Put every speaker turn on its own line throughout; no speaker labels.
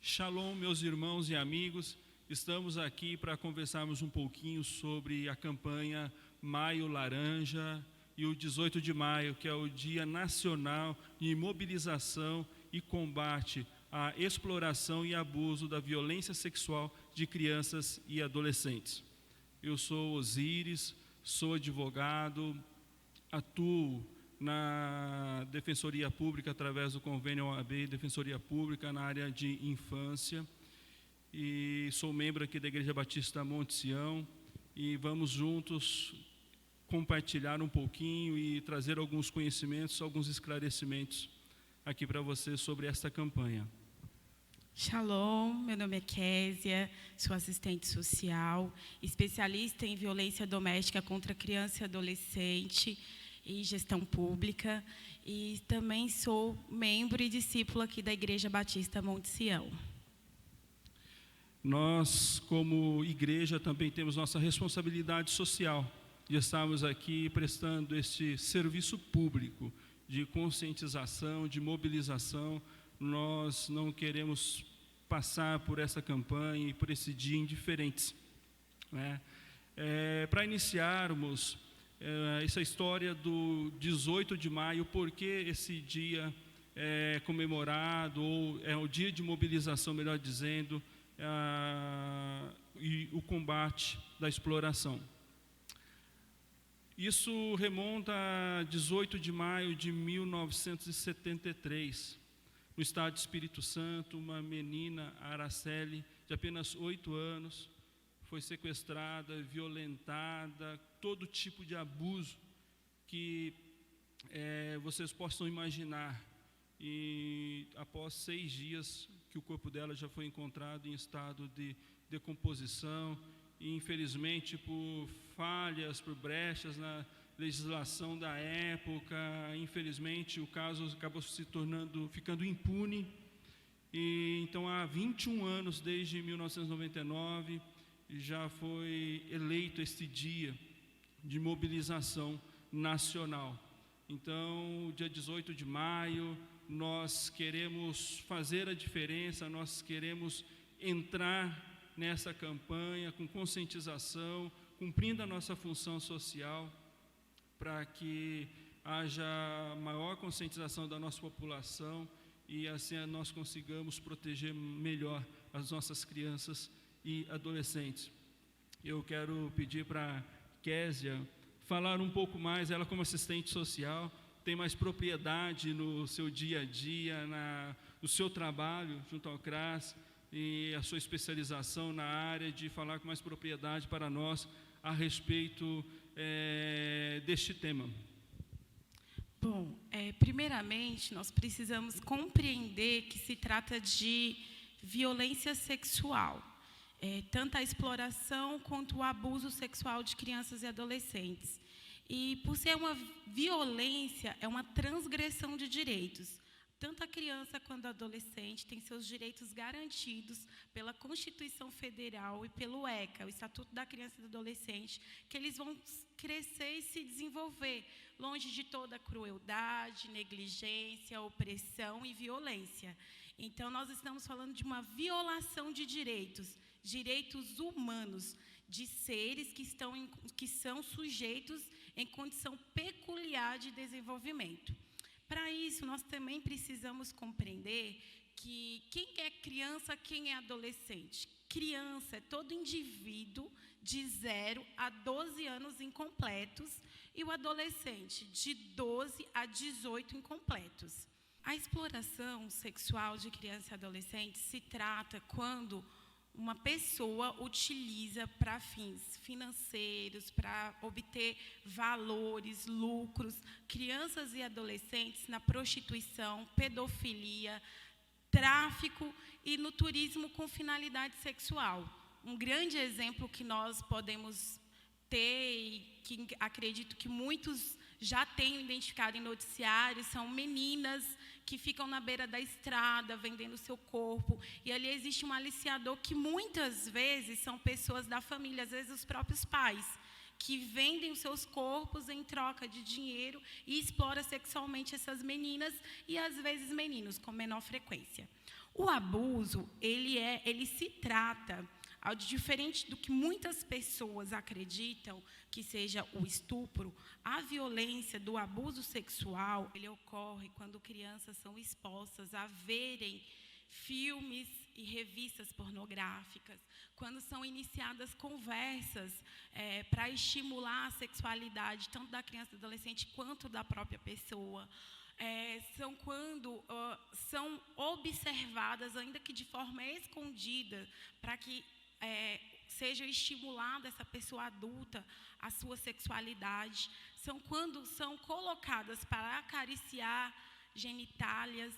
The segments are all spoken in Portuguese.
Shalom, meus irmãos e amigos. Estamos aqui para conversarmos um pouquinho sobre a campanha Maio Laranja e o 18 de maio, que é o Dia Nacional de Mobilização e Combate à Exploração e Abuso da Violência Sexual de Crianças e Adolescentes. Eu sou Osíris, sou advogado, atuo na Defensoria Pública através do convênio OAB Defensoria Pública na área de infância e sou membro aqui da Igreja Batista Monte Sião e vamos juntos compartilhar um pouquinho e trazer alguns conhecimentos, alguns esclarecimentos aqui para vocês sobre esta campanha.
Shalom, meu nome é Késia, sou assistente social, especialista em violência doméstica contra criança e adolescente e gestão pública, e também sou membro e discípula aqui da Igreja Batista Monte Sião.
Nós, como igreja, também temos nossa responsabilidade social de estarmos aqui prestando este serviço público de conscientização, de mobilização. Nós não queremos passar por essa campanha e por esse dia indiferentes, né? Para iniciarmos essa história do 18 de maio, por que esse dia é comemorado, ou é o dia de mobilização, melhor dizendo, e o combate da exploração. Isso remonta a 18 de maio de 1973, no estado de Espírito Santo. Uma menina, Araceli, de apenas 8 anos, foi sequestrada, violentada, todo tipo de abuso que vocês possam imaginar. E após 6 dias que o corpo dela já foi encontrado em estado de decomposição, e infelizmente por falhas, por brechas na legislação da época, infelizmente o caso acabou ficando impune. E então há 21 anos, desde 1999, já foi eleito este dia de mobilização nacional. Então, dia 18 de maio, nós queremos fazer a diferença, nós queremos entrar nessa campanha com conscientização, cumprindo a nossa função social, para que haja maior conscientização da nossa população e assim nós consigamos proteger melhor as nossas crianças e adolescentes. Eu quero pedir para Késia falar um pouco mais. Ela, como assistente social, tem mais propriedade no seu dia a dia, no seu trabalho junto ao CRAS, e a sua especialização na área, de falar com mais propriedade para nós a respeito deste tema.
Bom, primeiramente, nós precisamos compreender que se trata de violência sexual, tanto a exploração quanto o abuso sexual de crianças e adolescentes. E, por ser uma violência, é uma transgressão de direitos. Tanto a criança quanto o adolescente têm seus direitos garantidos pela Constituição Federal e pelo ECA, o Estatuto da Criança e do Adolescente, que eles vão crescer e se desenvolver, longe de toda crueldade, negligência, opressão e violência. Então, nós estamos falando de uma violação de direitos humanos, de seres que são sujeitos em condição peculiar de desenvolvimento. Para isso, nós também precisamos compreender que quem é criança, quem é adolescente? Criança é todo indivíduo de 0 a 12 anos incompletos, e o adolescente de 12 a 18 incompletos. A exploração sexual de criança e adolescente se trata quando uma pessoa utiliza para fins financeiros, para obter valores, lucros, crianças e adolescentes na prostituição, pedofilia, tráfico e no turismo com finalidade sexual. Um grande exemplo que nós podemos ter, e que acredito que muitos já tenham identificado em noticiários, são meninas que ficam na beira da estrada vendendo seu corpo, e ali existe um aliciador que muitas vezes são pessoas da família, às vezes os próprios pais, que vendem os seus corpos em troca de dinheiro e explora sexualmente essas meninas e, às vezes, meninos, com menor frequência. O abuso, ele se trata, diferente do que muitas pessoas acreditam que seja o estupro, a violência do abuso sexual, ele ocorre quando crianças são expostas a verem filmes e revistas pornográficas, quando são iniciadas conversas para estimular a sexualidade, tanto da criança e do adolescente, quanto da própria pessoa. São quando são observadas, ainda que de forma escondida, para que seja estimulada essa pessoa adulta a sua sexualidade. São quando são colocadas para acariciar genitálias,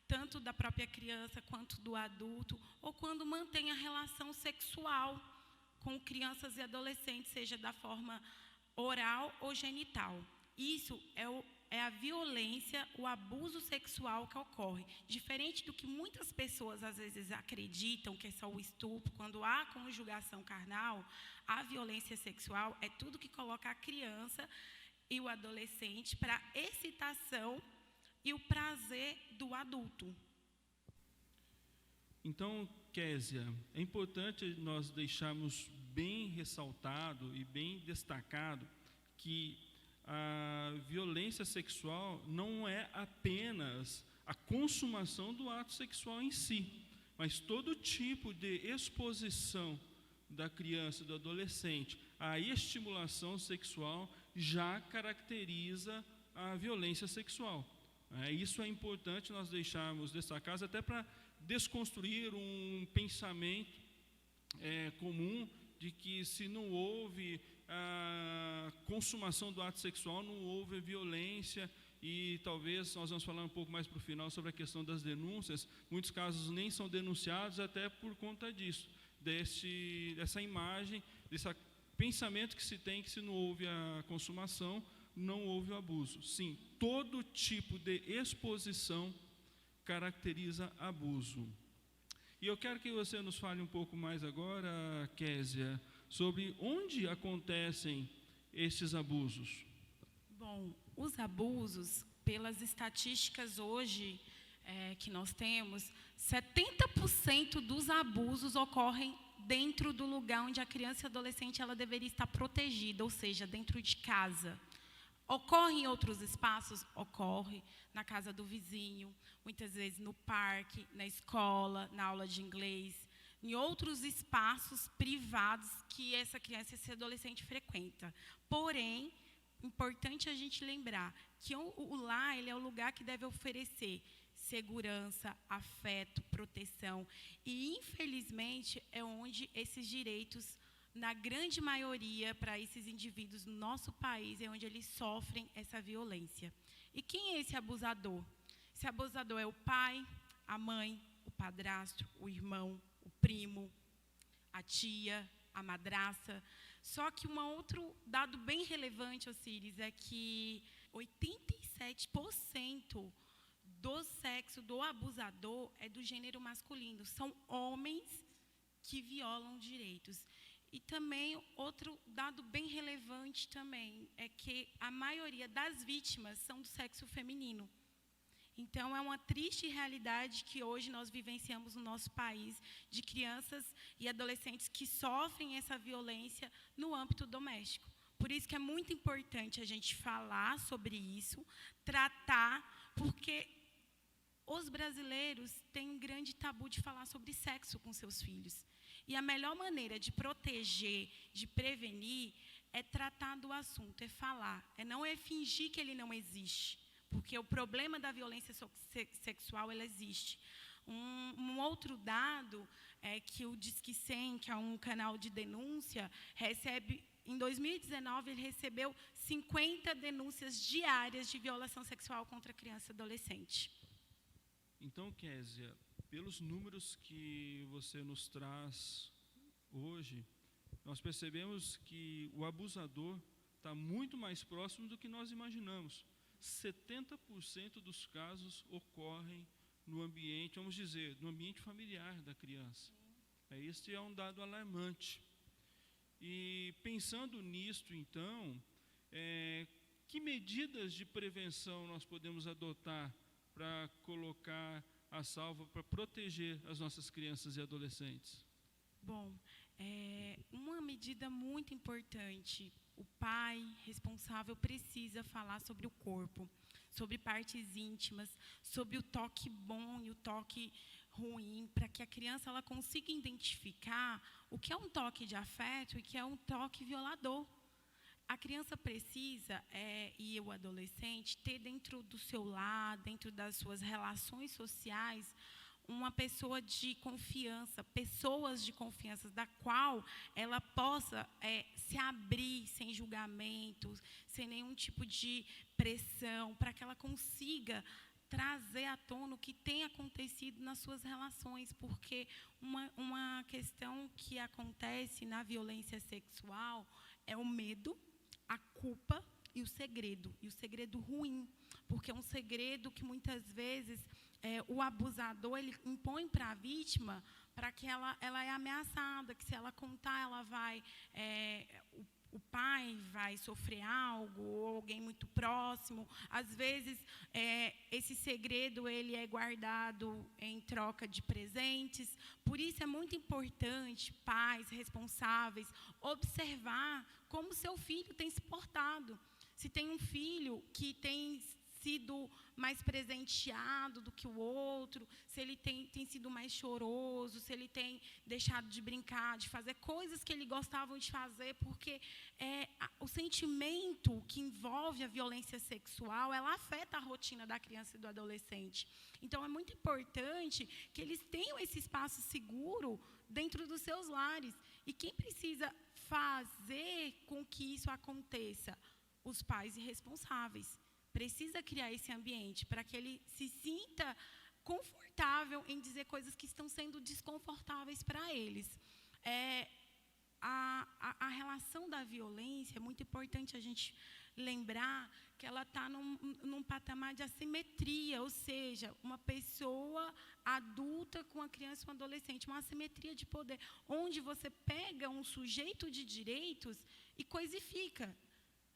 tanto da própria criança quanto do adulto, ou quando mantém a relação sexual com crianças e adolescentes, seja da forma oral ou genital. Isso é a violência, o abuso sexual que ocorre. Diferente do que muitas pessoas, às vezes, acreditam que é só o estupro, quando há conjugação carnal, a violência sexual é tudo que coloca a criança e o adolescente para excitação e o prazer do adulto.
Então, Késia, é importante nós deixarmos bem ressaltado e bem destacado que a violência sexual não é apenas a consumação do ato sexual em si, mas todo tipo de exposição da criança e do adolescente à estimulação sexual já caracteriza a violência sexual. Isso é importante nós deixarmos destacados, até para desconstruir um pensamento comum de que se não houve a consumação do ato sexual, não houve violência. E talvez nós vamos falar um pouco mais para o final sobre a questão das denúncias. Muitos casos nem são denunciados até por conta disso, dessa imagem, desse pensamento que se tem que se não houve a consumação, não houve o abuso. Sim, todo tipo de exposição caracteriza abuso. E eu quero que você nos fale um pouco mais agora, Késia, sobre onde acontecem esses abusos.
Bom, os abusos, pelas estatísticas hoje que nós temos, 70% dos abusos ocorrem dentro do lugar onde a criança e adolescente ela deveria estar protegida, ou seja, dentro de casa. Ocorre em outros espaços? Ocorre na casa do vizinho, muitas vezes no parque, na escola, na aula de inglês, em outros espaços privados que essa criança e esse adolescente frequenta. Porém, importante a gente lembrar que o lar ele é o lugar que deve oferecer segurança, afeto, proteção. E, infelizmente, é onde esses direitos, na grande maioria, para esses indivíduos no nosso país, é onde eles sofrem essa violência. E quem é esse abusador? Esse abusador é o pai, a mãe, o padrasto, o irmão, o primo, a tia, a madrasta. Só que um outro dado bem relevante, Osiris, é que 87% do sexo do abusador é do gênero masculino. São homens que violam direitos. E também, outro dado bem relevante também, é que a maioria das vítimas são do sexo feminino. Então, é uma triste realidade que hoje nós vivenciamos no nosso país, de crianças e adolescentes que sofrem essa violência no âmbito doméstico. Por isso que é muito importante a gente falar sobre isso, tratar, porque os brasileiros têm um grande tabu de falar sobre sexo com seus filhos. E a melhor maneira de proteger, de prevenir, é tratar do assunto, é falar. Não é fingir que ele não existe. Porque o problema da violência sexual, ela existe. Um outro dado é que o Disque 100, que é um canal de denúncia, recebe, em 2019, ele recebeu 50 denúncias diárias de violação sexual contra criança e adolescente.
Então, Késia, pelos números que você nos traz hoje, nós percebemos que o abusador está muito mais próximo do que nós imaginamos. 70% dos casos ocorrem no ambiente, vamos dizer, no ambiente familiar da criança. Este é um dado alarmante. E pensando nisto, então, que medidas de prevenção nós podemos adotar para colocar a salvo, para proteger as nossas crianças e adolescentes?
Bom, uma medida muito importante, o pai responsável precisa falar sobre o corpo, sobre partes íntimas, sobre o toque bom e o toque ruim, para que a criança ela consiga identificar o que é um toque de afeto e o que é um toque violador. A criança precisa, e o adolescente, ter dentro do seu lar, dentro das suas relações sociais, uma pessoa de confiança, pessoas de confiança, da qual ela possa se abrir sem julgamentos, sem nenhum tipo de pressão, para que ela consiga trazer à tona o que tem acontecido nas suas relações, porque uma questão que acontece na violência sexual é o medo, a culpa e o segredo ruim, porque é um segredo que muitas vezes o abusador ele impõe para a vítima, para que ela é ameaçada, que se ela contar ela vai o pai vai sofrer algo, ou alguém muito próximo. Às vezes, esse segredo ele é guardado em troca de presentes. Por isso, é muito importante, pais responsáveis, observar como seu filho tem se portado. Se tem um filho que tem sido mais presenteado do que o outro, se ele tem sido mais choroso, se ele tem deixado de brincar, de fazer coisas que ele gostava de fazer, porque o sentimento que envolve a violência sexual, ela afeta a rotina da criança e do adolescente. Então, é muito importante que eles tenham esse espaço seguro dentro dos seus lares. E quem precisa fazer com que isso aconteça? Os pais irresponsáveis. Precisa criar esse ambiente para que ele se sinta confortável em dizer coisas que estão sendo desconfortáveis para eles. A relação da violência, é muito importante a gente lembrar que ela está num patamar de assimetria, ou seja, uma pessoa adulta com uma criança e um adolescente, uma assimetria de poder, onde você pega um sujeito de direitos e coisifica.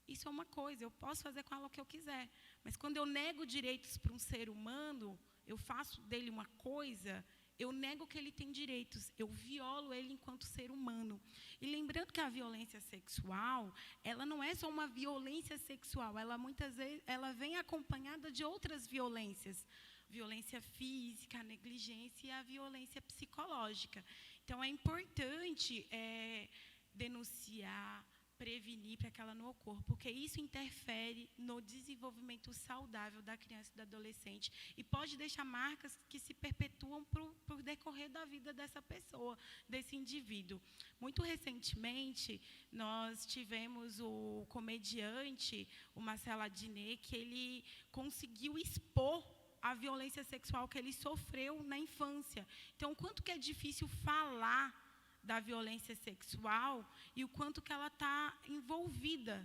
Isso é uma coisa, eu posso fazer com ela o que eu quiser. Mas quando eu nego direitos para um ser humano, eu faço dele uma coisa, eu nego que ele tem direitos, eu violo ele enquanto ser humano. E lembrando que a violência sexual, ela não é só uma violência sexual, ela muitas vezes ela vem acompanhada de outras violências. Violência física, a negligência e a violência psicológica. Então, é importante denunciar, prevenir para que ela não ocorra, porque isso interfere no desenvolvimento saudável da criança e do adolescente e pode deixar marcas que se perpetuam por decorrer da vida dessa pessoa, desse indivíduo. Muito recentemente, nós tivemos o comediante, o Marcelo Adnet, que ele conseguiu expor a violência sexual que ele sofreu na infância. Então, quanto que é difícil falar da violência sexual e o quanto que ela está envolvida,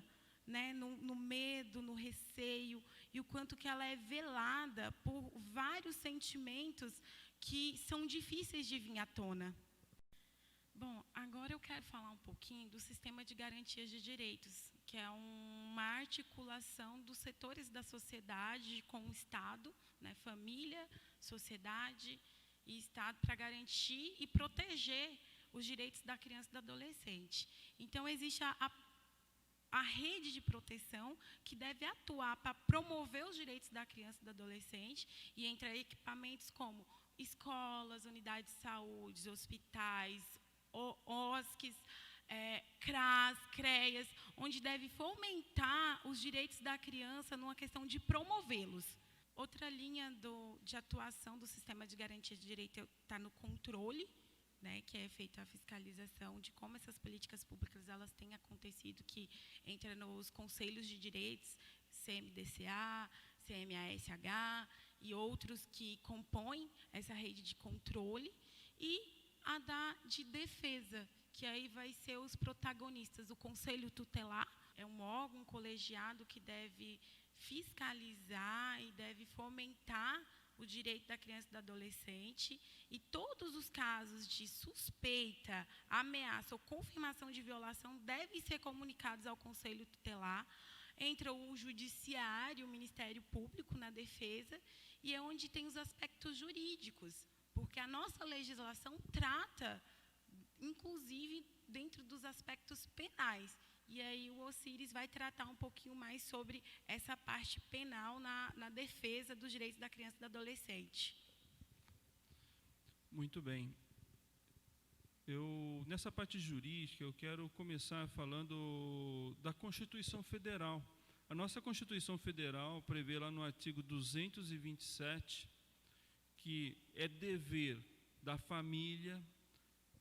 né, no medo, no receio, e o quanto que ela é velada por vários sentimentos que são difíceis de vir à tona. Bom, agora eu quero falar um pouquinho do sistema de garantias de direitos, que é uma articulação dos setores da sociedade com o Estado, né, família, sociedade e Estado, para garantir e proteger os direitos da criança e do adolescente. Então, existe a rede de proteção que deve atuar para promover os direitos da criança e do adolescente, e entra equipamentos como escolas, unidades de saúde, hospitais, OSCs, CRAS, CREAS, onde deve fomentar os direitos da criança numa questão de promovê-los. Outra linha de atuação do sistema de garantia de direito está no controle, né, que é feita a fiscalização de como essas políticas públicas elas têm acontecido, que entra nos conselhos de direitos, CMDCA, CMASH e outros que compõem essa rede de controle, e a de defesa, que aí vai ser os protagonistas. O Conselho Tutelar é um órgão colegiado que deve fiscalizar e deve fomentar o direito da criança e do adolescente, e todos os casos de suspeita, ameaça ou confirmação de violação devem ser comunicados ao Conselho Tutelar. Entra o Judiciário, o Ministério Público na defesa, e é onde tem os aspectos jurídicos, porque a nossa legislação trata, inclusive, dentro dos aspectos penais. E aí o Osiris vai tratar um pouquinho mais sobre essa parte penal na defesa dos direitos da criança e do adolescente.
Muito bem. Nessa parte jurídica, eu quero começar falando da Constituição Federal. A nossa Constituição Federal prevê lá no artigo 227 que é dever da família,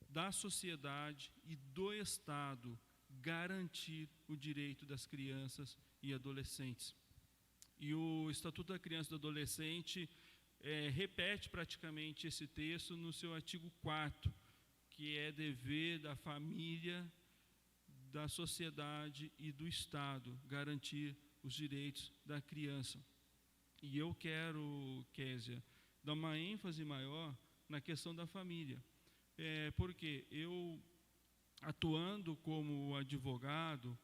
da sociedade e do Estado garantir o direito das crianças e adolescentes. E o Estatuto da Criança e do Adolescente repete praticamente esse texto no seu artigo 4º, que é dever da família, da sociedade e do Estado garantir os direitos da criança. E eu quero, Késia, dar uma ênfase maior na questão da família, porque eu, atuando como advogado,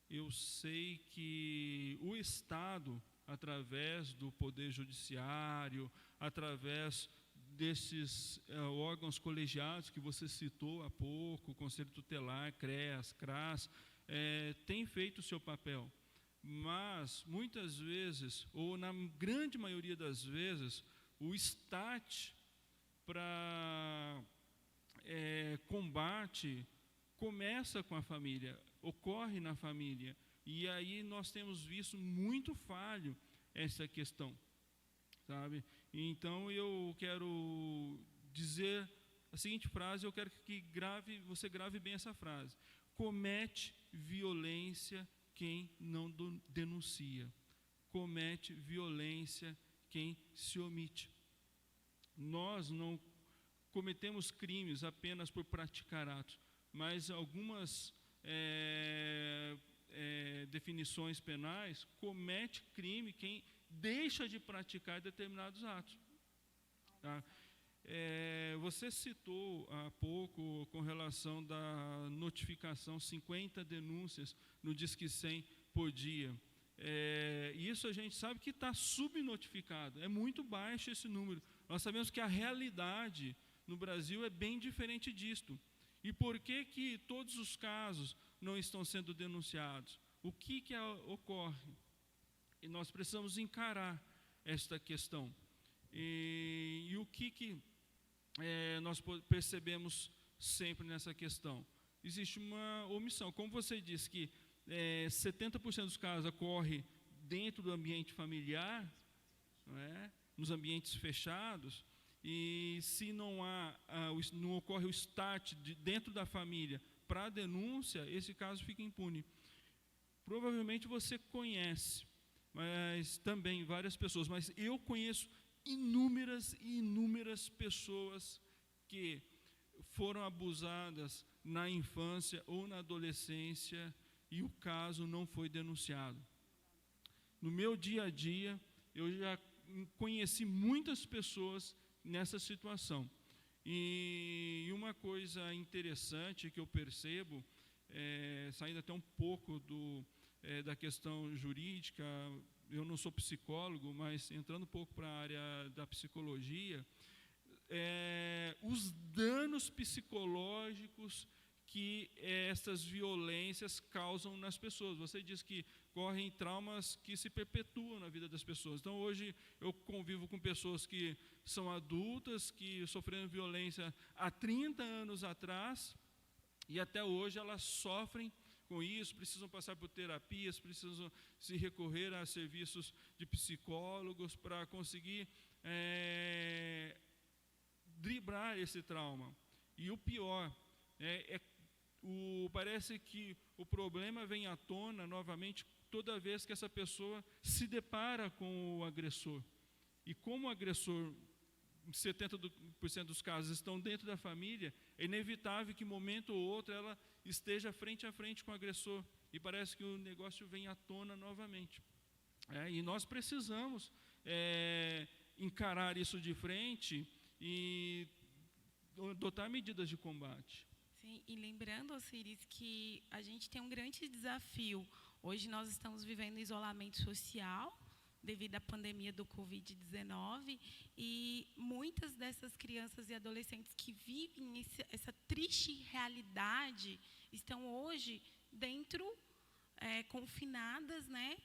eu sei que o Estado, através do Poder Judiciário, através desses órgãos colegiados que você citou há pouco, Conselho Tutelar, CREAS, CRAS, tem feito o seu papel. Mas, muitas vezes, ou na grande maioria das vezes, o start para combate começa com a família, ocorre na família. E aí nós temos visto muito falho essa questão, sabe? Então eu quero dizer a seguinte frase, eu quero que você grave bem essa frase: comete violência quem não denuncia, comete violência quem se omite. Nós não cometemos crimes apenas por praticar atos, mas algumas definições penais, comete crime quem deixa de praticar determinados atos. Tá? Você citou há pouco com relação da notificação, 50 denúncias no Disque 100 por dia. Isso a gente sabe que está subnotificado, é muito baixo esse número. Nós sabemos que a realidade no Brasil é bem diferente disto. E por que todos os casos não estão sendo denunciados? O que ocorre? E nós precisamos encarar esta questão. E o que nós percebemos sempre nessa questão? Existe uma omissão. Como você disse que 70% dos casos ocorre dentro do ambiente familiar, não é? Nos ambientes fechados, e se não ocorre o start dentro da família para a denúncia, esse caso fica impune. Provavelmente você conhece, mas também várias pessoas, mas eu conheço inúmeras e inúmeras pessoas que foram abusadas na infância ou na adolescência e o caso não foi denunciado. No meu dia a dia, eu já conheci muitas pessoas nessa situação. E uma coisa interessante que eu percebo, saindo até um pouco da questão jurídica, eu não sou psicólogo, mas entrando um pouco para a área da psicologia, os danos psicológicos que essas violências causam nas pessoas. Você diz que correm traumas que se perpetuam na vida das pessoas. Então, hoje, eu convivo com pessoas que são adultas, que sofreram violência há 30 anos atrás, e até hoje elas sofrem com isso, precisam passar por terapias, precisam se recorrer a serviços de psicólogos para conseguir driblar esse trauma. E o pior, parece que o problema vem à tona novamente toda vez que essa pessoa se depara com o agressor. E como o agressor, em 70% dos casos, estão dentro da família, é inevitável que, em momento ou outro, ela esteja frente a frente com o agressor. E parece que o negócio vem à tona novamente. E nós precisamos encarar isso de frente e adotar medidas de combate.
Sim, e lembrando, Osiris, que a gente tem um grande desafio. Hoje nós estamos vivendo isolamento social devido à pandemia do Covid-19 e muitas dessas crianças e adolescentes que vivem essa triste realidade estão hoje confinadas, né,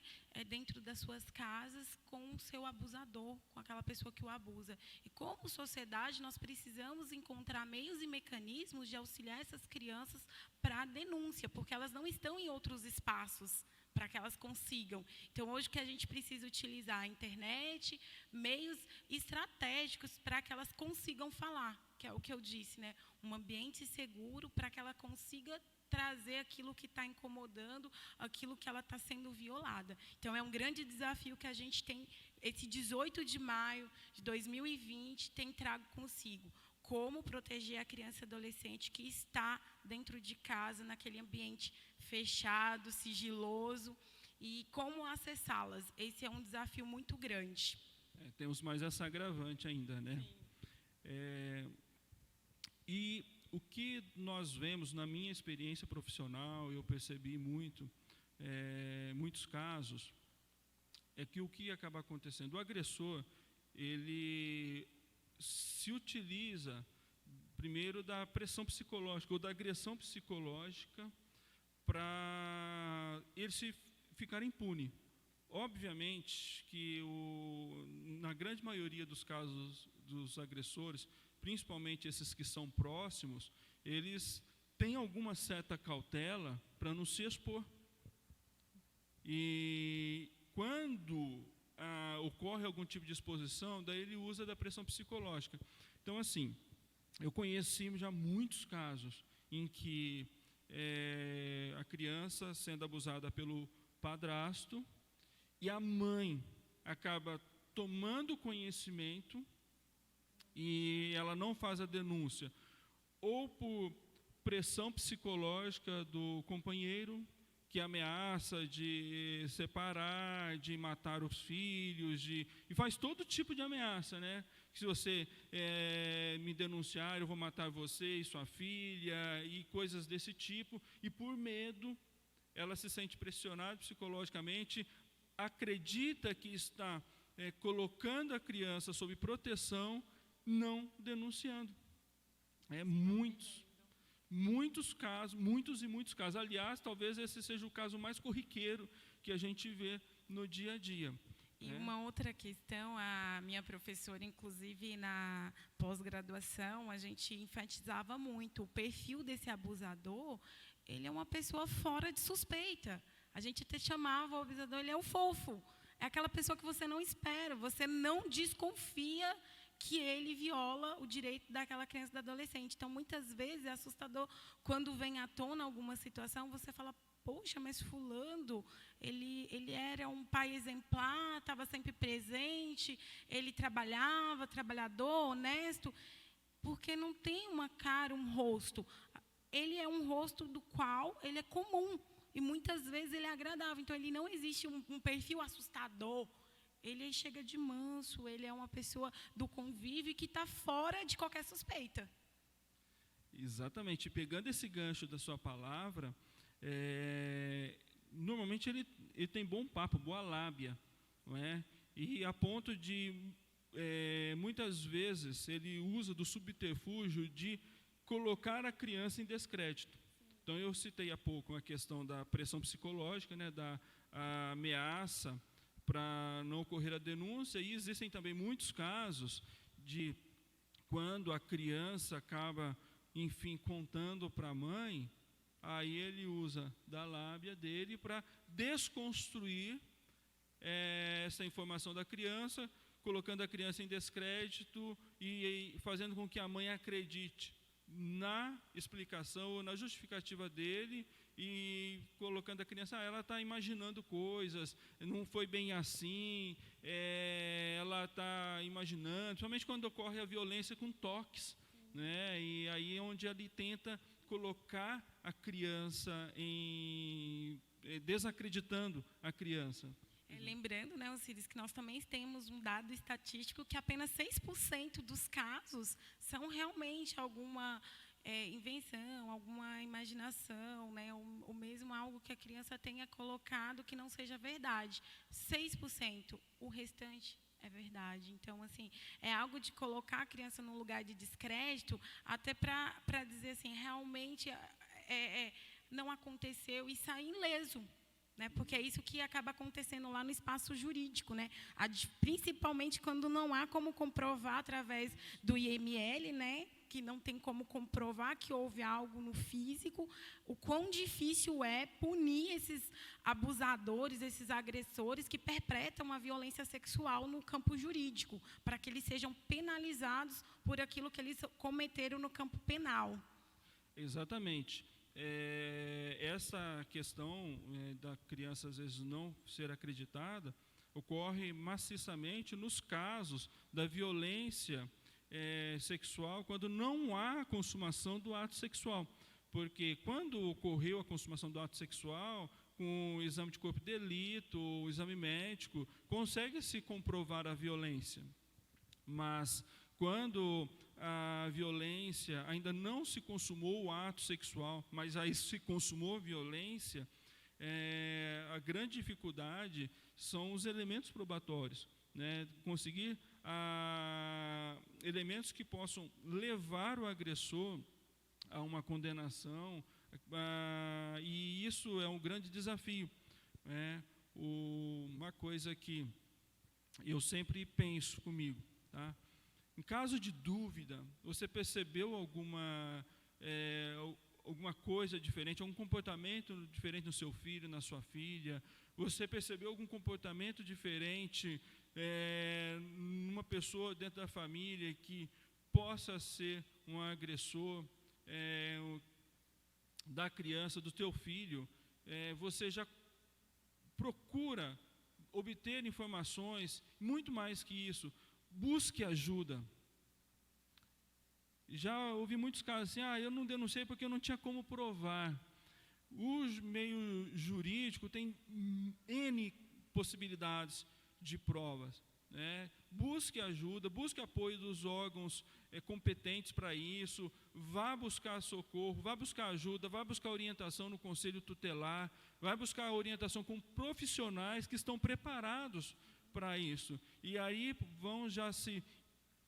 dentro das suas casas com o seu abusador, com aquela pessoa que o abusa. E como sociedade, nós precisamos encontrar meios e mecanismos de auxiliar essas crianças para a denúncia, porque elas não estão em outros espaços para que elas consigam. Então, hoje, o que a gente precisa utilizar a internet, meios estratégicos para que elas consigam falar, que é o que eu disse, né, um ambiente seguro para que ela consiga trazer aquilo que está incomodando, aquilo que ela está sendo violada. Então, é um grande desafio que a gente tem, esse 18 de maio de 2020, tem trago consigo. Como proteger a criança e adolescente que está dentro de casa, naquele ambiente fechado, sigiloso, e como acessá-las. Esse é um desafio muito grande.
Temos mais essa agravante ainda, né? E o que nós vemos, na minha experiência profissional, eu percebi muitos casos, é que o que acaba acontecendo, o agressor, ele se utiliza primeiro da pressão psicológica ou da agressão psicológica para ele se ficar impune. Obviamente que na grande maioria dos casos dos agressores, principalmente esses que são próximos, eles têm alguma certa cautela para não se expor. E quando ocorre algum tipo de exposição, daí ele usa da pressão psicológica. Então, assim, eu conheci já muitos casos em que a criança sendo abusada pelo padrasto e a mãe acaba tomando conhecimento e ela não faz a denúncia, ou por pressão psicológica do companheiro, que ameaça de separar, de matar os filhos, e faz todo tipo de ameaça, né? Se você me denunciar, eu vou matar você e sua filha, e coisas desse tipo, e por medo, ela se sente pressionada psicologicamente, acredita que está colocando a criança sob proteção, não denunciando. Muitos casos. Aliás, talvez esse seja o caso mais corriqueiro que a gente vê no dia a dia.
E uma outra questão, a minha professora, inclusive na pós-graduação, a gente enfatizava muito, o perfil desse abusador, ele é uma pessoa fora de suspeita. A gente até chamava o abusador, ele é o fofo. É aquela pessoa que você não espera, você não desconfia que ele viola o direito daquela criança e do adolescente. Então, muitas vezes, é assustador quando vem à tona alguma situação, você fala, poxa, mas fulano, ele era um pai exemplar, estava sempre presente, ele trabalhava, trabalhador, honesto, porque não tem uma cara, um rosto. Ele é um rosto do qual ele é comum, e muitas vezes ele é agradável. Então, ele não existe um perfil assustador. Ele chega de manso, ele é uma pessoa do convívio que está fora de qualquer suspeita.
Exatamente. Pegando esse gancho da sua palavra, normalmente ele tem bom papo, boa lábia, não é? E a ponto de, muitas vezes, ele usa do subterfúgio de colocar a criança em descrédito. Então, eu citei há pouco a questão da pressão psicológica, né, da ameaça, para não ocorrer a denúncia, e existem também muitos casos de quando a criança acaba, enfim, contando para a mãe, aí ele usa da lábia dele para desconstruir essa informação da criança, colocando a criança em descrédito e fazendo com que a mãe acredite na explicação ou na justificativa dele, e colocando a criança, ela está imaginando coisas, não foi bem assim, ela está imaginando, principalmente quando ocorre a violência com toques, né? E aí é onde ele tenta colocar a criança desacreditando a criança.
Lembrando, né, Osiris, que nós também temos um dado estatístico que apenas 6% dos casos são realmente alguma invenção, alguma imaginação, né, ou mesmo algo que a criança tenha colocado que não seja verdade. 6%, o restante é verdade. Então, assim, é algo de colocar a criança num lugar de descrédito, até para dizer assim, realmente não aconteceu e sair ileso. Né, porque é isso que acaba acontecendo lá no espaço jurídico, né? Principalmente quando não há como comprovar através do IML, né, que não tem como comprovar que houve algo no físico, o quão difícil é punir esses abusadores, esses agressores que perpetram a violência sexual no campo jurídico, para que eles sejam penalizados por aquilo que eles cometeram no campo penal.
Exatamente. Essa questão da criança, às vezes, não ser acreditada, ocorre maciçamente nos casos da violência sexual, quando não há consumação do ato sexual. Porque quando ocorreu a consumação do ato sexual, com o exame de corpo de delito, o exame médico, consegue-se comprovar a violência. Mas quando a violência ainda não se consumou o ato sexual, mas aí se consumou a violência, a grande dificuldade são os elementos probatórios, né? Conseguir elementos que possam levar o agressor a uma condenação, e isso é um grande desafio. Uma coisa que eu sempre penso comigo, tá? Em caso de dúvida, você percebeu alguma coisa diferente, algum comportamento diferente no seu filho, na sua filha? Você percebeu algum comportamento diferente numa pessoa dentro da família que possa ser um agressor da criança, do teu filho? Você já procura obter informações, muito mais que isso. Busque ajuda. Já ouvi muitos casos assim, eu não denunciei porque eu não tinha como provar. O meio jurídico tem N possibilidades de provas, né? Busque ajuda, busque apoio dos órgãos competentes para isso, vá buscar socorro, vá buscar ajuda, vá buscar orientação no conselho tutelar, vá buscar orientação com profissionais que estão preparados para isso. E aí vão já se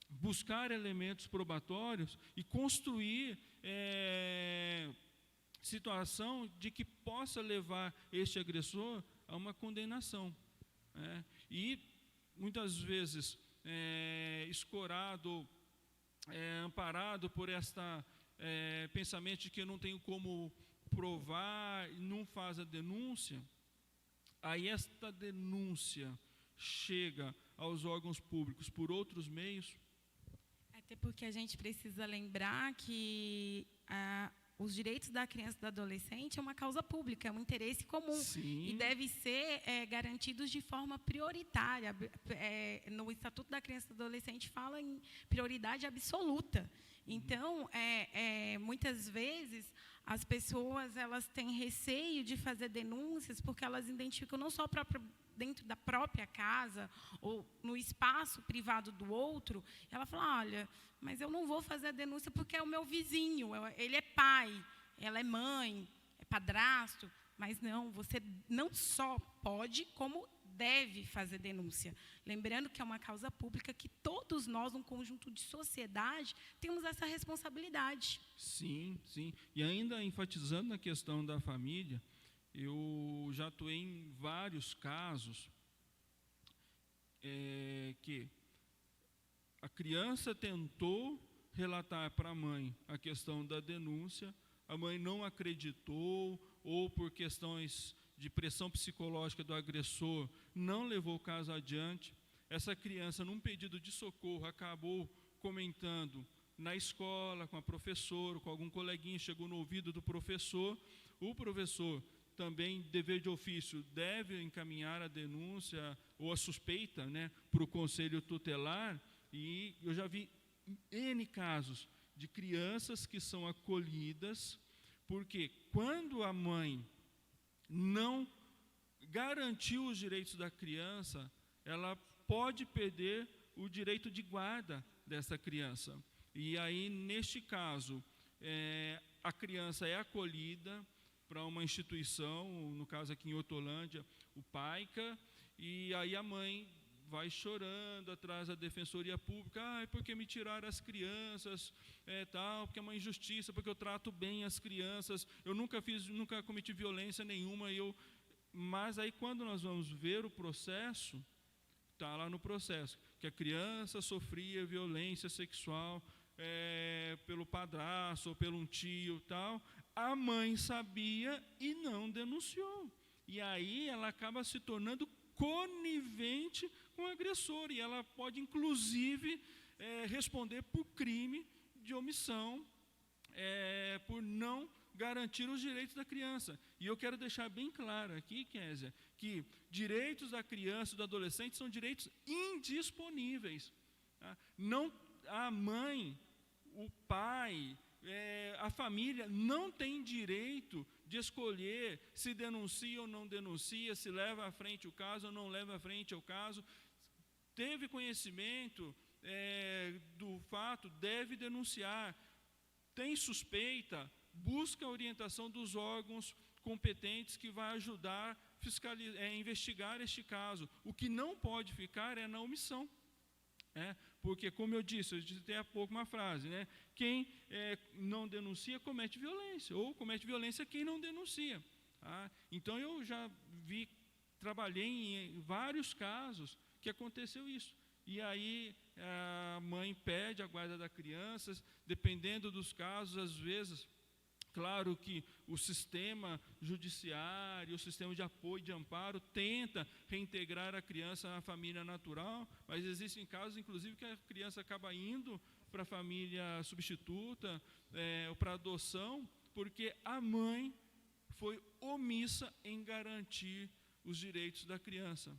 buscar elementos probatórios e construir situação de que possa levar este agressor a uma condenação. E muitas vezes escorado, amparado por esta pensamento de que eu não tenho como provar e não faz a denúncia, aí esta denúncia chega aos órgãos públicos por outros meios.
Até porque a gente precisa lembrar que os direitos da criança e do adolescente é uma causa pública, é um interesse comum.
Sim.
E deve ser garantidos de forma prioritária. No Estatuto da Criança e do Adolescente fala em prioridade absoluta. Então, muitas vezes, as pessoas elas têm receio de fazer denúncias porque elas identificam não só dentro da própria casa ou no espaço privado do outro. Ela fala, olha, mas eu não vou fazer a denúncia porque é o meu vizinho, ele é pai, ela é mãe, é padrasto. Mas não, você não só pode, como deve fazer denúncia. Lembrando que é uma causa pública que todos nós, um conjunto de sociedade, temos essa responsabilidade.
Sim, sim. E ainda enfatizando na questão da família, eu já atuei em vários casos que a criança tentou relatar para a mãe a questão da denúncia, a mãe não acreditou, ou por questões de pressão psicológica do agressor, não levou o caso adiante. Essa criança, num pedido de socorro, acabou comentando na escola, com a professora, com algum coleguinha, chegou no ouvido do professor. O professor, também, dever de ofício, deve encaminhar a denúncia ou a suspeita, né, para o conselho tutelar. E eu já vi N casos de crianças que são acolhidas, porque quando a mãe não garantir os direitos da criança, ela pode perder o direito de guarda dessa criança. E aí, neste caso, a criança é acolhida para uma instituição, no caso aqui em Hortolândia, o PAICA, e aí a mãe vai chorando atrás da Defensoria Pública, porque me tiraram as crianças, tal, porque é uma injustiça, porque eu trato bem as crianças, eu nunca cometi violência nenhuma, mas aí quando nós vamos ver o processo, está lá no processo, que a criança sofria violência sexual pelo padrasto ou pelo um tio, tal, a mãe sabia e não denunciou. E aí ela acaba se tornando conivente com o agressor, e ela pode, inclusive, responder por crime de omissão, por não garantir os direitos da criança. E eu quero deixar bem claro aqui, Kézia, que direitos da criança e do adolescente são direitos indisponíveis. Tá? Não, a mãe, o pai, a família não tem direito de escolher se denuncia ou não denuncia, se leva à frente o caso ou não leva à frente o caso. Teve conhecimento do fato, deve denunciar. Tem suspeita, busca a orientação dos órgãos competentes que vai ajudar a investigar este caso. O que não pode ficar é na omissão. Porque, como eu disse até há pouco uma frase, quem não denuncia comete violência, ou comete violência quem não denuncia. Tá? Então, eu já trabalhei em vários casos que aconteceu isso. E aí a mãe pede a guarda da criança, dependendo dos casos, às vezes, claro que o sistema judiciário, o sistema de apoio, de amparo, tenta reintegrar a criança na família natural, mas existem casos, inclusive, que a criança acaba indo para a família substituta, ou para adoção, porque a mãe foi omissa em garantir os direitos da criança.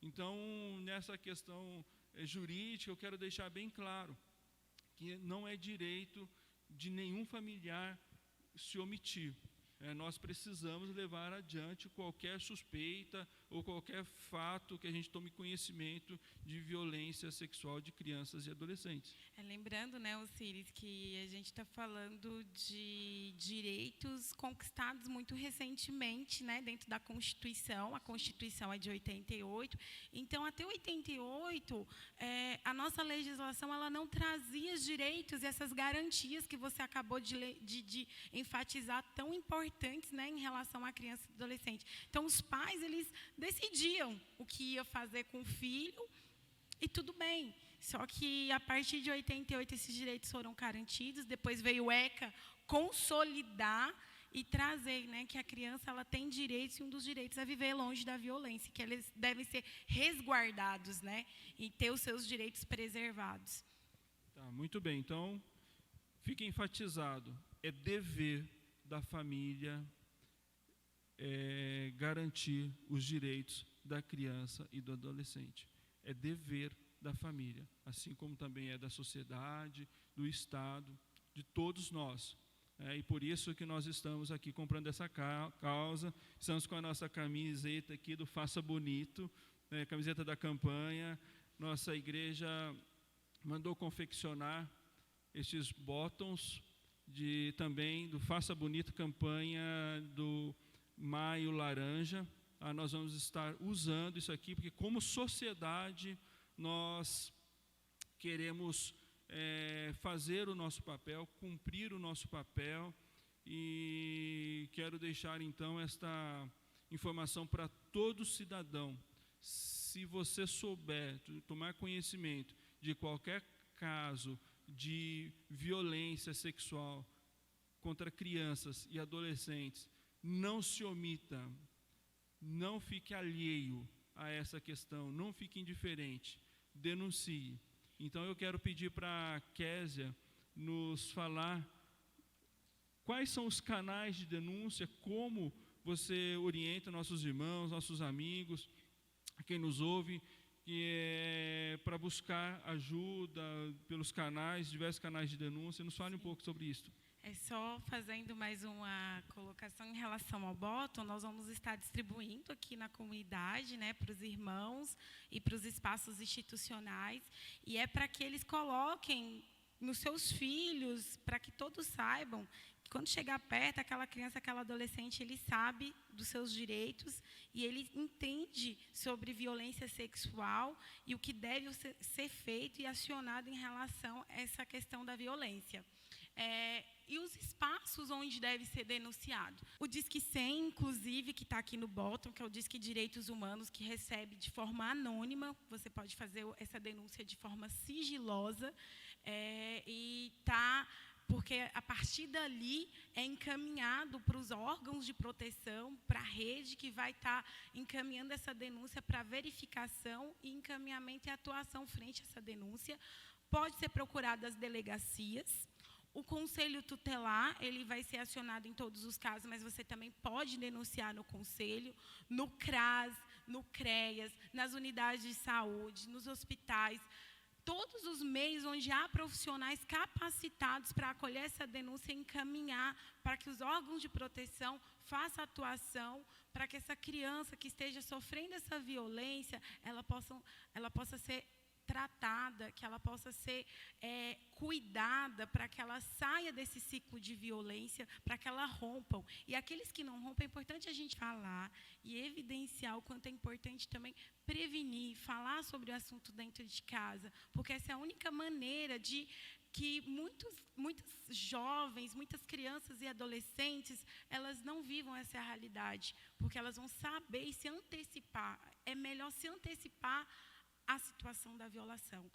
Então, nessa questão jurídica, eu quero deixar bem claro que não é direito de nenhum familiar se omitir. Nós precisamos levar adiante qualquer suspeita ou qualquer fato que a gente tome conhecimento de violência sexual de crianças e adolescentes.
Lembrando, Osiris, que a gente está falando de direitos conquistados muito recentemente, dentro da Constituição. A Constituição é de 88. Então, até 88, a nossa legislação ela não trazia os direitos e essas garantias que você acabou de enfatizar, tão importantes, em relação à criança e adolescente. Então, os pais, eles decidiam o que ia fazer com o filho e tudo bem. Só que, a partir de 88, esses direitos foram garantidos. Depois veio o ECA consolidar e trazer, que a criança ela tem direitos, e um dos direitos é viver longe da violência, que eles devem ser resguardados, e ter os seus direitos preservados.
Tá, muito bem. Então, fica enfatizado, é dever da família garantir os direitos da criança e do adolescente. É dever da família, assim como também é da sociedade, do Estado, de todos nós. E por isso que nós estamos aqui comprando essa causa, estamos com a nossa camiseta aqui do Faça Bonito, camiseta da campanha. Nossa igreja mandou confeccionar estes bottoms também do Faça Bonito, campanha do Maio Laranja. Nós vamos estar usando isso aqui, porque como sociedade nós queremos fazer o nosso papel, cumprir o nosso papel, e quero deixar então esta informação para todo cidadão. Se você souber, tomar conhecimento de qualquer caso de violência sexual contra crianças e adolescentes, não se omita, não fique alheio a essa questão, não fique indiferente, denuncie. Então eu quero pedir para a Kézia nos falar quais são os canais de denúncia, como você orienta nossos irmãos, nossos amigos, quem nos ouve, para buscar ajuda pelos canais, diversos canais de denúncia. Nos fale um pouco sobre isso.
É só fazendo mais uma colocação em relação ao bottom, nós vamos estar distribuindo aqui na comunidade, né, para os irmãos e para os espaços institucionais, e é para que eles coloquem nos seus filhos, para que todos saibam que quando chegar perto, aquela criança, aquela adolescente, ele sabe dos seus direitos e ele entende sobre violência sexual e o que deve ser feito e acionado em relação a essa questão da violência. E os espaços onde deve ser denunciado. O Disque 100, inclusive, que está aqui no bottom, que é o Disque Direitos Humanos, que recebe de forma anônima, você pode fazer essa denúncia de forma sigilosa, porque a partir dali é encaminhado para os órgãos de proteção, para a rede que vai estar encaminhando essa denúncia para verificação e encaminhamento e atuação frente a essa denúncia. Pode ser procurado as delegacias. O conselho tutelar, ele vai ser acionado em todos os casos, mas você também pode denunciar no conselho, no CRAS, no CREAS, nas unidades de saúde, nos hospitais, todos os meios onde há profissionais capacitados para acolher essa denúncia e encaminhar para que os órgãos de proteção façam atuação, para que essa criança que esteja sofrendo essa violência, ela possa ser tratada, que ela possa ser cuidada, para que ela saia desse ciclo de violência, para que ela rompam. E aqueles que não rompem, é importante a gente falar e evidenciar o quanto é importante também prevenir, falar sobre o assunto dentro de casa, porque essa é a única maneira de que muitos jovens, muitas crianças e adolescentes, elas não vivam essa realidade, porque elas vão saber e se antecipar. É melhor se antecipar a situação da violação.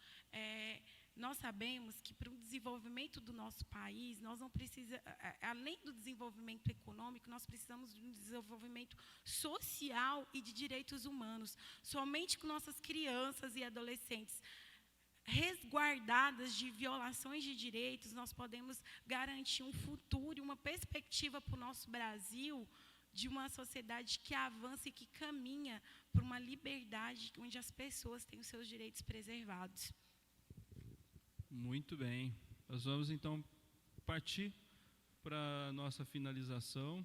Nós sabemos que para o desenvolvimento do nosso país, nós não precisamos, além do desenvolvimento econômico, nós precisamos de um desenvolvimento social e de direitos humanos. Somente com nossas crianças e adolescentes resguardadas de violações de direitos, nós podemos garantir um futuro e uma perspectiva para o nosso Brasil, de uma sociedade que avança e que caminha para uma liberdade onde as pessoas têm os seus direitos preservados.
Muito bem. Nós vamos, então, partir para a nossa finalização.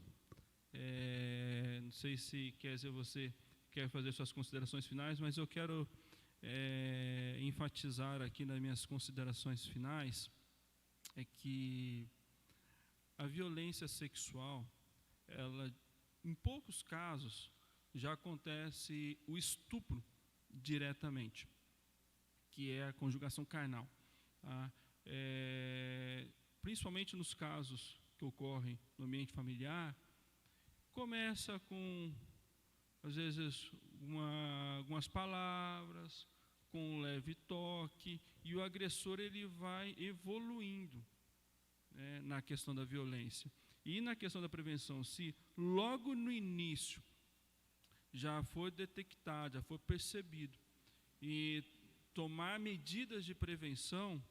Não sei se, você quer fazer suas considerações finais, mas eu quero enfatizar aqui nas minhas considerações finais que a violência sexual, ela, em poucos casos, já acontece o estupro diretamente, que é a conjugação carnal. Tá? Principalmente nos casos que ocorrem no ambiente familiar, começa com, às vezes, algumas palavras, com um leve toque, e o agressor ele vai evoluindo, né, na questão da violência. E na questão da prevenção, se logo no início já for detectado, já for percebido, e tomar medidas de prevenção,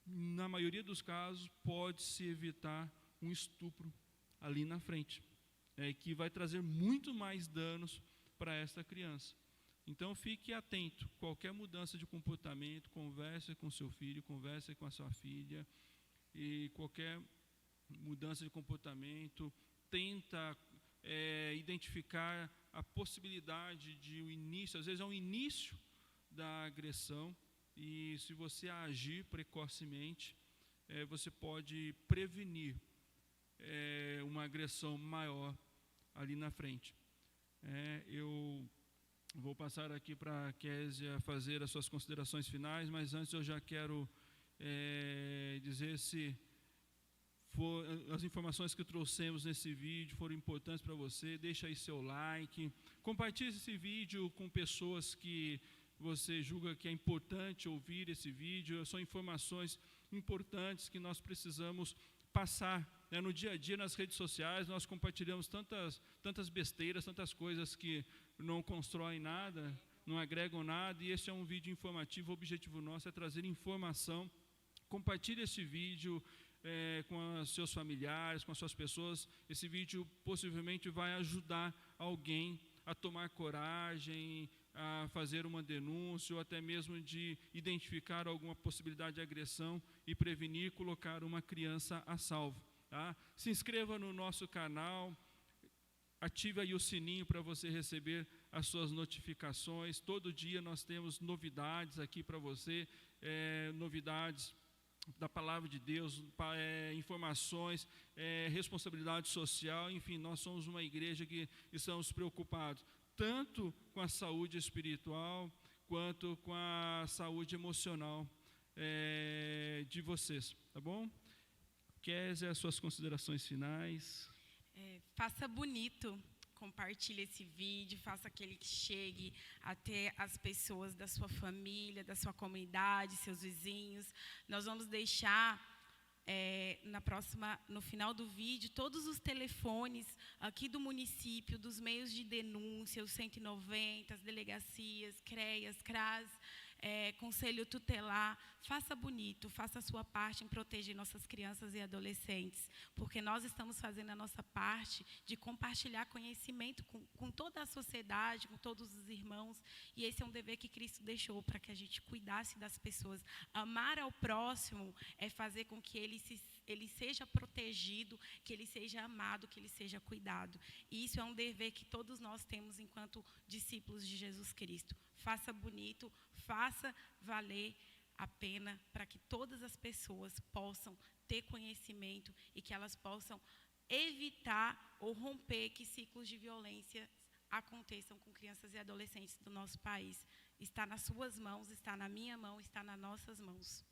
na maioria dos casos, pode-se evitar um estupro ali na frente, que vai trazer muito mais danos para esta criança. Então, fique atento. Qualquer mudança de comportamento, converse com seu filho, converse com a sua filha, e qualquer mudança de comportamento, tenta identificar a possibilidade de o início, às vezes é um início da agressão, e se você agir precocemente, você pode prevenir uma agressão maior ali na frente. Eu vou passar aqui para a Késia fazer as suas considerações finais, mas antes eu já quero dizer se as informações que trouxemos nesse vídeo foram importantes para você. Deixa aí seu like, compartilhe esse vídeo com pessoas que você julga que é importante ouvir esse vídeo. São informações importantes que nós precisamos passar, né? No dia a dia, nas redes sociais, nós compartilhamos tantas besteiras, tantas coisas que não constroem nada, não agregam nada, e esse é um vídeo informativo. O objetivo nosso é trazer informação. Compartilhe esse vídeo com os seus familiares, com as suas pessoas. Esse vídeo possivelmente vai ajudar alguém a tomar coragem, a fazer uma denúncia, ou até mesmo de identificar alguma possibilidade de agressão e prevenir, colocar uma criança a salvo. tá? Se inscreva no nosso canal, ative aí o sininho para você receber as suas notificações. Todo dia nós temos novidades aqui para você, novidades da palavra de Deus, informações, responsabilidade social, enfim, nós somos uma igreja que estamos preocupados tanto com a saúde espiritual quanto com a saúde emocional de vocês, tá bom? Kézia, as suas considerações finais.
Faça bonito, compartilhe esse vídeo, faça aquele que chegue até as pessoas da sua família, da sua comunidade, seus vizinhos. Nós vamos deixar no final do vídeo, todos os telefones aqui do município, dos meios de denúncia, os 190, as delegacias, CREAS, CRAS, Conselho Tutelar. Faça bonito, faça a sua parte em proteger nossas crianças e adolescentes, porque nós estamos fazendo a nossa parte de compartilhar conhecimento com toda a sociedade, com todos os irmãos, e esse é um dever que Cristo deixou para que a gente cuidasse das pessoas. Amar ao próximo é fazer com que ele seja protegido, que ele seja amado, que ele seja cuidado. E isso é um dever que todos nós temos enquanto discípulos de Jesus Cristo. Faça bonito, faça valer a pena para que todas as pessoas possam ter conhecimento e que elas possam evitar ou romper que ciclos de violência aconteçam com crianças e adolescentes do nosso país. Está nas suas mãos, está na minha mão, está nas nossas mãos.